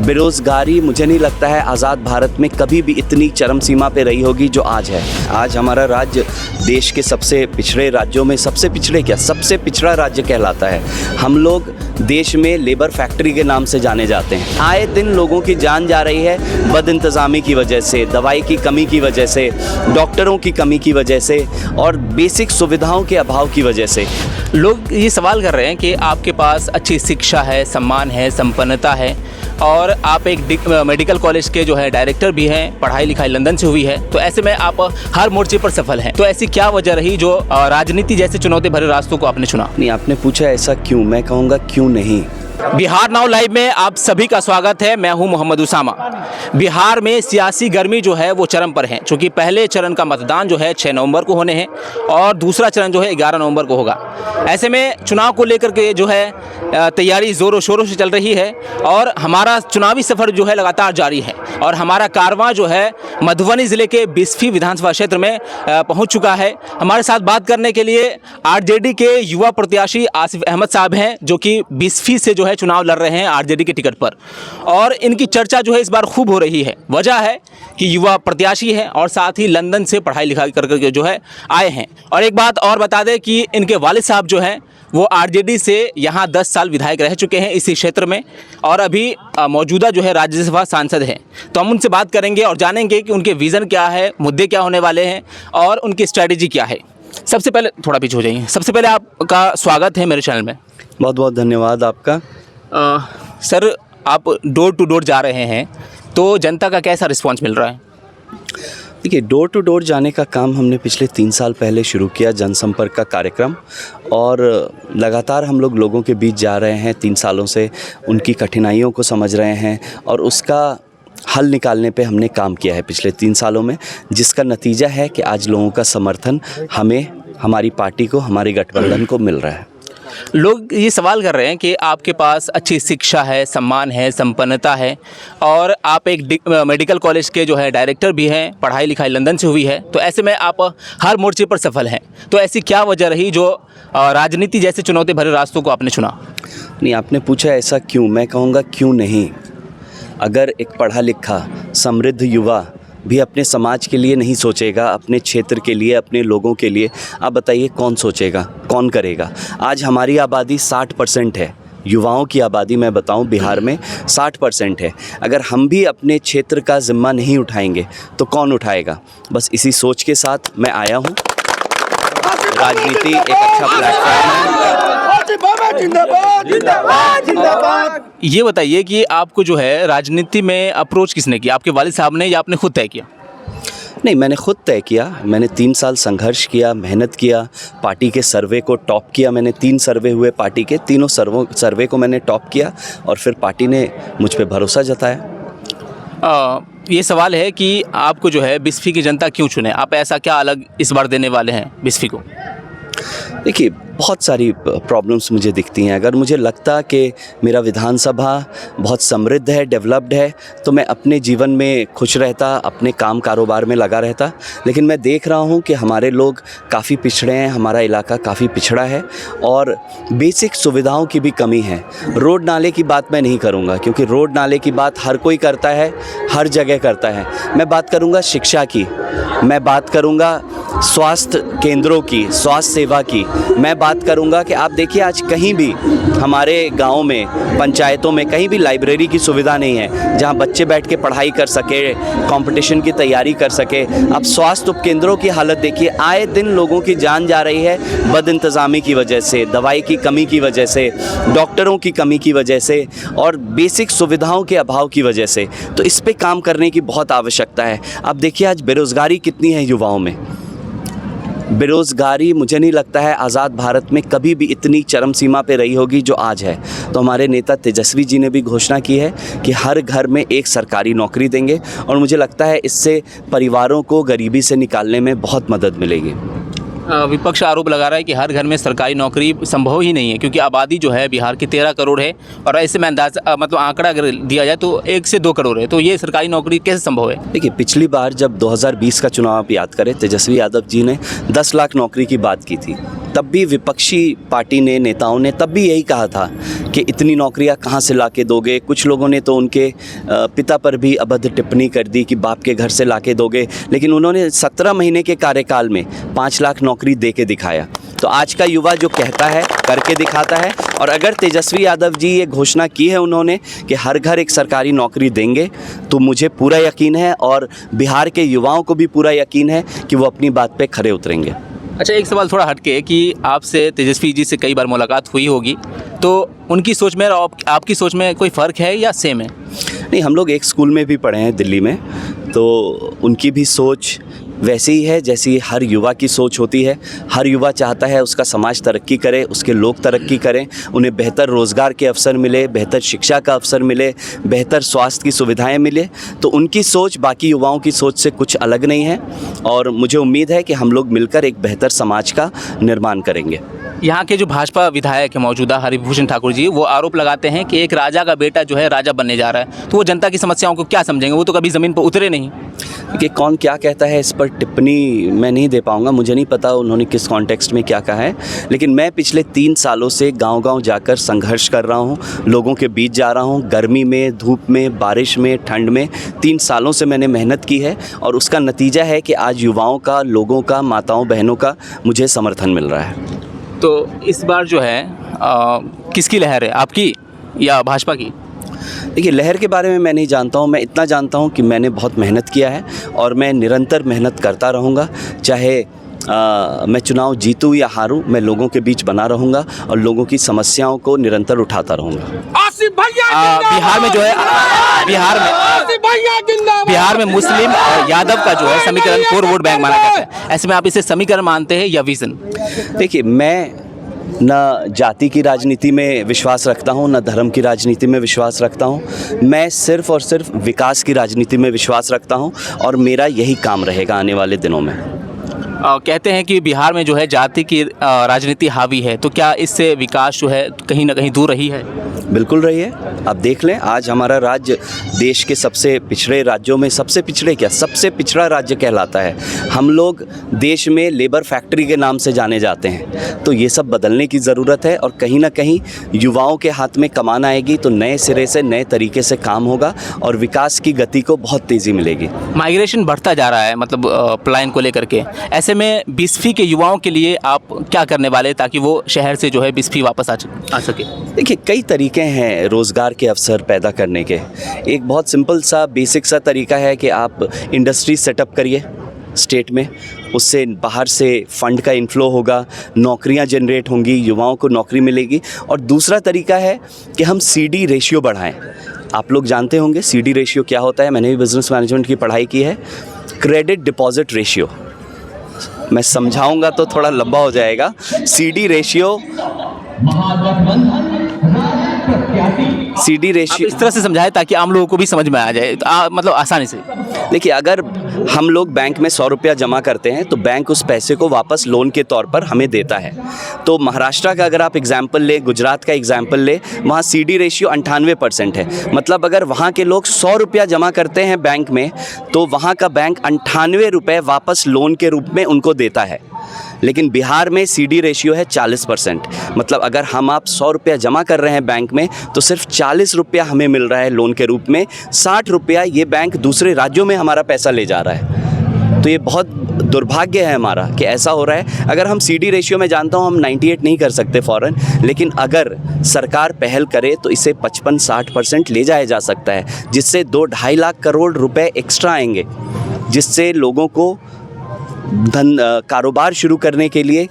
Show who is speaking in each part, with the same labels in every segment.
Speaker 1: बेरोज़गारी मुझे नहीं लगता है आज़ाद भारत में कभी भी इतनी चरम सीमा पे रही होगी जो आज है। आज हमारा राज्य देश के सबसे पिछड़े राज्यों में सबसे पिछड़ा राज्य कहलाता है। हम लोग देश में लेबर फैक्ट्री के नाम से जाने जाते हैं। आए दिन लोगों की जान जा रही है बदइंतज़ामी की वजह से, दवाई की कमी की वजह से, डॉक्टरों की कमी की वजह से और बेसिक सुविधाओं के अभाव की वजह से।
Speaker 2: लोग ये सवाल कर रहे हैं कि आपके पास अच्छी शिक्षा है, सम्मान है, संपन्नता है और आप एक मेडिकल कॉलेज के जो है डायरेक्टर भी हैं, पढ़ाई लिखाई लंदन से हुई है, तो ऐसे में आप हर मोर्चे पर सफल हैं। तो ऐसी क्या वजह रही जो राजनीति जैसे चुनौती भरे रास्तों को आपने चुना?
Speaker 1: नहीं, आपने पूछा ऐसा क्यों, मैं कहूँगा क्यों नहीं।
Speaker 2: बिहार नाउ लाइव में आप सभी का स्वागत है। मैं हूं मोहम्मद उसामा। बिहार में सियासी गर्मी जो है वो चरम पर है, क्योंकि पहले चरण का मतदान जो है 6 नवंबर को होने हैं और दूसरा चरण जो है 11 नवंबर को होगा। ऐसे में चुनाव को लेकर के जो है तैयारी ज़ोरों शोरों से चल रही है और हमारा चुनावी सफ़र जो है लगातार जारी है और हमारा कारवां जो है मधुबनी ज़िले के बिस्फी विधानसभा क्षेत्र में पहुँच चुका है। हमारे साथ बात करने के लिए आरजेडी के युवा प्रत्याशी आसिफ अहमद साहब हैं, जो कि बिस्फी से जो है चुनाव लड़ रहे हैं आरजेडी के टिकट पर और इनकी चर्चा जो है इस बार खूब हो रही है। वजह है कि युवा प्रत्याशी हैं और साथ ही लंदन से पढ़ाई लिखाई करके जो है आए हैं। और एक बात और बता दें कि इनके वालिद साहब जो हैं वो आरजेडी से यहाँ 10 साल विधायक रह चुके हैं इसी क्षेत्र में और अभी मौजूदा जो है राज्यसभा सांसद हैं। तो हम उनसे बात करेंगे और जानेंगे कि उनके विज़न क्या है, मुद्दे क्या होने वाले हैं और उनकी स्ट्रैटेजी क्या है। सबसे पहले थोड़ा पीछे हो जाइए। सबसे पहले आपका स्वागत है मेरे चैनल में।
Speaker 1: बहुत बहुत धन्यवाद आपका।
Speaker 2: सर, आप डोर टू डोर जा रहे हैं तो जनता का कैसा रिस्पांस मिल रहा है?
Speaker 1: देखिए, डोर टू डोर जाने का काम हमने पिछले 3 साल पहले शुरू किया, जनसंपर्क का कार्यक्रम, और लगातार हम लोगों के बीच जा रहे हैं। 3 सालों से उनकी कठिनाइयों को समझ रहे हैं और उसका हल निकालने पे हमने काम किया है पिछले 3 सालों में, जिसका नतीजा है कि आज लोगों का समर्थन हमें, हमारी पार्टी को, हमारे गठबंधन को मिल रहा है।
Speaker 2: लोग ये सवाल कर रहे हैं कि आपके पास अच्छी शिक्षा है, सम्मान है, संपन्नता है और आप एक मेडिकल कॉलेज के जो है डायरेक्टर भी हैं, पढ़ाई लिखाई लंदन से हुई है, तो ऐसे में आप हर मोर्चे पर सफल हैं। तो ऐसी क्या वजह रही जो राजनीति जैसे चुनौती भरे रास्तों को आपने चुना?
Speaker 1: नहीं, आपने पूछा ऐसा क्यों, मैं कहूँगा क्यों नहीं। अगर एक पढ़ा लिखा समृद्ध युवा भी अपने समाज के लिए नहीं सोचेगा, अपने क्षेत्र के लिए, अपने लोगों के लिए, आप बताइए कौन सोचेगा, कौन करेगा? आज हमारी आबादी 60% है, युवाओं की आबादी मैं बताऊं बिहार में 60% है। अगर हम भी अपने क्षेत्र का जिम्मा नहीं उठाएंगे तो कौन उठाएगा? बस इसी सोच के साथ मैं आया हूं। राजनीति एक अच्छा प्लेटफॉर्म है।
Speaker 2: ये बताइए कि आपको जो है राजनीति में अप्रोच किसने किया, आपके वालिद साहब ने या आपने खुद तय किया?
Speaker 1: नहीं, मैंने खुद तय किया। मैंने 3 साल संघर्ष किया, मेहनत किया, पार्टी के सर्वे को टॉप किया। मैंने 3 सर्वे हुए पार्टी के, तीनों सर्वे को मैंने टॉप किया और फिर पार्टी ने मुझ पे भरोसा जताया।
Speaker 2: ये सवाल है कि आपको जो है बिस्फी की जनता क्यों चुने? आप ऐसा क्या अलग इस बार देने वाले हैं बिस्फी को?
Speaker 1: देखिए, बहुत सारी प्रॉब्लम्स मुझे दिखती हैं। अगर मुझे लगता कि मेरा विधानसभा बहुत समृद्ध है, डेवलप्ड है, तो मैं अपने जीवन में खुश रहता, अपने काम कारोबार में लगा रहता। लेकिन मैं देख रहा हूं कि हमारे लोग काफ़ी पिछड़े हैं, हमारा इलाका काफ़ी पिछड़ा है और बेसिक सुविधाओं की भी कमी है। रोड नाले की बात मैं नहीं करूंगा, क्योंकि रोड नाले की बात हर कोई करता है, हर जगह करता है। मैं बात करूंगा शिक्षा की, मैं बात करूंगा स्वास्थ्य केंद्रों की, स्वास्थ्य सेवा की। मैं बात करूंगा कि आप देखिए, आज कहीं भी हमारे गांव में, पंचायतों में कहीं भी लाइब्रेरी की सुविधा नहीं है जहां बच्चे बैठ के पढ़ाई कर सके, कंपटीशन की तैयारी कर सके। आप स्वास्थ्य उपकेंद्रों की हालत देखिए, आए दिन लोगों की जान जा रही है बदइंतज़ामी की वजह से, दवाई की कमी की वजह से, डॉक्टरों की कमी की वजह से और बेसिक सुविधाओं के अभाव की वजह से। तो इस पे काम करने की बहुत आवश्यकता है। आप देखिए, आज बेरोज़गारी कितनी है युवाओं में। बेरोज़गारी मुझे नहीं लगता है आज़ाद भारत में कभी भी इतनी चरम सीमा पे रही होगी जो आज है। तो हमारे नेता तेजस्वी जी ने भी घोषणा की है कि हर घर में एक सरकारी नौकरी देंगे और मुझे लगता है इससे परिवारों को गरीबी से निकालने में बहुत मदद मिलेगी।
Speaker 2: विपक्ष आरोप लगा रहा है कि हर घर में सरकारी नौकरी संभव ही नहीं है, क्योंकि आबादी जो है बिहार की 13 करोड़ है और ऐसे में अंदाज़ा मतलब आंकड़ा अगर दिया जाए तो 1 से 2 करोड़ है। तो ये सरकारी नौकरी कैसे संभव है?
Speaker 1: देखिए, पिछली बार जब 2020 का चुनाव आप याद करें, तेजस्वी यादव जी ने 10 लाख नौकरी की बात की थी। तब भी विपक्षी पार्टी ने, नेताओं ने तब भी यही कहा था कि इतनी नौकरियां कहाँ से ला के दोगे। कुछ लोगों ने तो उनके पिता पर भी अभद्र टिप्पणी कर दी कि बाप के घर से ला के दोगे, लेकिन उन्होंने 17 महीने के कार्यकाल में 5 लाख नौकरी दे के दिखाया। तो आज का युवा जो कहता है करके दिखाता है। और अगर तेजस्वी यादव जी ये घोषणा की है उन्होंने कि हर घर एक सरकारी नौकरी देंगे, तो मुझे पूरा यकीन है और बिहार के युवाओं को भी पूरा यकीन है कि वो अपनी बात पे खरे उतरेंगे।
Speaker 2: अच्छा, एक सवाल थोड़ा हटके कि आपसे तेजस्वी जी से कई बार मुलाकात हुई होगी, तो उनकी सोच में और आपकी सोच में कोई फ़र्क है या सेम है?
Speaker 1: नहीं, हम लोग एक स्कूल में भी पढ़े हैं दिल्ली में, तो उनकी भी सोच वैसे ही है जैसी हर युवा की सोच होती है। हर युवा चाहता है उसका समाज तरक्की करे, उसके लोग तरक्की करें, उन्हें बेहतर रोज़गार के अवसर मिले, बेहतर शिक्षा का अवसर मिले, बेहतर स्वास्थ्य की सुविधाएं मिले। तो उनकी सोच बाकी युवाओं की सोच से कुछ अलग नहीं है और मुझे उम्मीद है कि हम लोग मिलकर एक बेहतर समाज का निर्माण करेंगे।
Speaker 2: यहाँ के जो भाजपा विधायक है मौजूदा हरिभूषण ठाकुर जी, वो आरोप लगाते हैं कि एक राजा का बेटा जो है राजा बनने जा रहा है, तो वो जनता की समस्याओं को क्या समझेंगे? वो तो कभी ज़मीन पर उतरे नहीं।
Speaker 1: कि कौन क्या कहता है इस पर टिप्पणी मैं नहीं दे पाऊंगा, मुझे नहीं पता उन्होंने किस कॉन्टेक्स्ट में क्या कहा है। लेकिन मैं पिछले 3 सालों से गांव-गांव जाकर संघर्ष कर रहा हूं, लोगों के बीच जा रहा हूं, गर्मी में, धूप में, बारिश में, ठंड में। 3 सालों से मैंने मेहनत की है और उसका नतीजा है कि आज युवाओं का, लोगों का, माताओं बहनों का मुझे समर्थन मिल रहा है।
Speaker 2: तो इस बार जो है किसकी लहर है, आपकी या भाजपा की?
Speaker 1: देखिए, लहर के बारे में मैं नहीं जानता हूँ। मैं इतना जानता हूँ कि मैंने बहुत मेहनत किया है और मैं निरंतर मेहनत करता रहूँगा। चाहे मैं चुनाव जीतूँ या हारूँ, मैं लोगों के बीच बना रहूँगा और लोगों की समस्याओं को निरंतर उठाता रहूँगा।
Speaker 2: बिहार में जो है बिहार में मुस्लिम और यादव का जो है समीकरण कोर वोट बैंक माना जाता है। ऐसे में आप इसे समीकरण मानते हैं या विजन?
Speaker 1: देखिए, मैं न जाति की राजनीति में विश्वास रखता हूँ, न धर्म की राजनीति में विश्वास रखता हूँ। मैं सिर्फ़ और सिर्फ विकास की राजनीति में विश्वास रखता हूँ और मेरा यही काम रहेगा आने वाले दिनों में।
Speaker 2: कहते हैं कि बिहार में जो है जाति की राजनीति हावी है, तो क्या इससे विकास जो है कहीं ना कहीं दूर रही है?
Speaker 1: बिल्कुल रही है। आप देख लें, आज हमारा राज्य देश के सबसे पिछड़े राज्यों में, सबसे पिछड़े क्या, सबसे पिछड़ा राज्य कहलाता है। हम लोग देश में लेबर फैक्ट्री के नाम से जाने जाते हैं। तो ये सब बदलने की ज़रूरत है और कहीं ना कहीं युवाओं के हाथ में कमान आएगी तो नए सिरे से, नए तरीके से काम होगा और विकास की गति को बहुत तेज़ी मिलेगी।
Speaker 2: माइग्रेशन बढ़ता जा रहा है, मतलब पलायन को लेकर के। ऐसे में बिस्फी के युवाओं के लिए आप क्या करने वाले ताकि वो शहर से जो है बिस्फी वापस आ सके?
Speaker 1: देखिए, कई तरीके हैं रोज़गार के अवसर पैदा करने के। एक बहुत सिंपल सा, बेसिक सा तरीका है कि आप इंडस्ट्री सेटअप करिए स्टेट में, उससे बाहर से फंड का इनफ्लो होगा, नौकरियां जनरेट होंगी, युवाओं को नौकरी मिलेगी। और दूसरा तरीका है कि हम CD रेशियो बढ़ाएं। आप लोग जानते होंगे CD रेशियो क्या होता है, मैंने भी बिजनेस मैनेजमेंट की पढ़ाई की है। क्रेडिट डिपॉजिट रेशियो, मैं समझाऊंगा तो थोड़ा लंबा हो जाएगा। CD रेशियो, CD रेशियो
Speaker 2: इस तरह से समझाएं ताकि आम लोगों को भी समझ में आ जाए, मतलब आसानी से।
Speaker 1: देखिए, अगर हम लोग बैंक में 100 रुपया जमा करते हैं तो बैंक उस पैसे को वापस लोन के तौर पर हमें देता है। तो महाराष्ट्र का अगर आप एग्जाम्पल ले, गुजरात का एग्जाम्पल ले, वहाँ CD रेशियो 98% है। मतलब अगर वहाँ के लोग 100 रुपया जमा करते हैं बैंक में तो वहाँ का बैंक 98 रुपये वापस लोन के रूप में उनको देता है। लेकिन बिहार में CD रेशियो है 40%। मतलब अगर हम आप 100 रुपया जमा कर रहे हैं बैंक में तो सिर्फ 40 रुपया हमें मिल रहा है लोन के रूप में, 60 रुपया ये बैंक दूसरे राज्यों में हमारा पैसा ले जा रहा है। तो ये बहुत दुर्भाग्य है हमारा कि ऐसा हो रहा है। अगर हम CD रेशियो में, जानता हूँ हम 98 नहीं कर सकते फ़ौरन, लेकिन अगर सरकार पहल करे तो इसे 55-60% ले जाया जा सकता है, जिससे 2-2.5 लाख करोड़ रुपए एक्स्ट्रा आएंगे, जिससे लोगों को कारोबार शुरू करने के लिए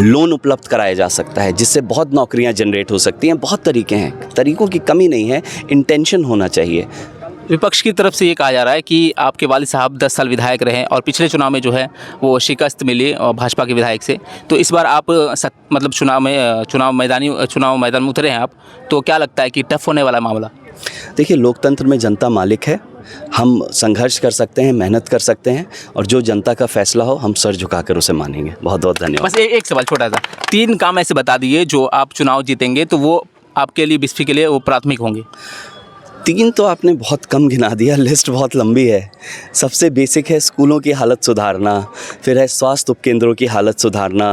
Speaker 1: लोन उपलब्ध कराया जा सकता है, जिससे बहुत नौकरियां जनरेट हो सकती हैं। बहुत तरीके हैं, तरीकों की कमी नहीं है, इंटेंशन होना चाहिए।
Speaker 2: विपक्ष की तरफ से ये कहा जा रहा है कि आपके वालिद साहब 10 साल विधायक रहे और पिछले चुनाव में जो है वो शिकस्त मिली और भाजपा के विधायक से, तो इस बार आप मतलब चुनाव मैदान में उतरे हैं आप, तो क्या लगता है कि टफ होने वाला मामला?
Speaker 1: देखिए, लोकतंत्र में जनता मालिक है। हम संघर्ष कर सकते हैं, मेहनत कर सकते हैं और जो जनता का फैसला हो हम सर झुकाकर उसे मानेंगे। बहुत बहुत धन्यवाद।
Speaker 2: बस एक सवाल छोटा सा, 3 काम ऐसे बता दिए जो आप चुनाव जीतेंगे तो वो आपके लिए, बिस्फी के लिए वो प्राथमिक होंगे।
Speaker 1: 3 तो आपने बहुत कम गिना दिया, लिस्ट बहुत लंबी है। सबसे बेसिक है स्कूलों की हालत सुधारना, फिर है स्वास्थ्य उपकेंद्रों की हालत सुधारना,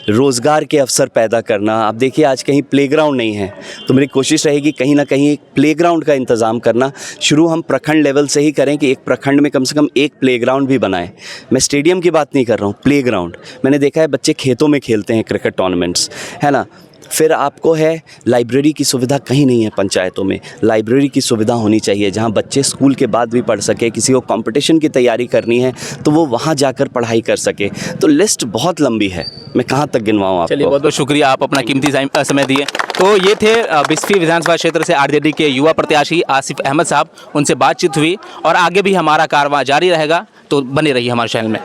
Speaker 1: रोज़गार के अवसर पैदा करना। आप देखिए आज कहीं प्लेग्राउंड नहीं है, तो मेरी कोशिश रहेगी कहीं ना कहीं एक प्लेग्राउंड का इंतज़ाम करना। शुरू हम प्रखंड लेवल से ही करें कि एक प्रखंड में कम से कम एक प्लेग्राउंड भी बनाएं। मैं स्टेडियम की बात नहीं कर रहा हूँ, प्लेग्राउंड। मैंने देखा है बच्चे खेतों में खेलते हैं क्रिकेट टूर्नामेंट्स, है ना। फिर आपको है लाइब्रेरी की सुविधा कहीं नहीं है पंचायतों में। लाइब्रेरी की सुविधा होनी चाहिए जहां बच्चे स्कूल के बाद भी पढ़ सके। किसी को कंपटीशन की तैयारी करनी है तो वो वहां जाकर पढ़ाई कर सके। तो लिस्ट बहुत लंबी है, मैं कहां तक गिनवाऊं आपको।
Speaker 2: चलिए, बहुत बहुत शुक्रिया, आप अपना कीमती समय दिए। तो ये थे बिस्फी विधानसभा क्षेत्र से आरजेडी के युवा प्रत्याशी आसिफ अहमद साहब। उनसे बातचीत हुई और आगे भी हमारा कारवां जारी रहेगा, तो बने रहिए हमारे चैनल में।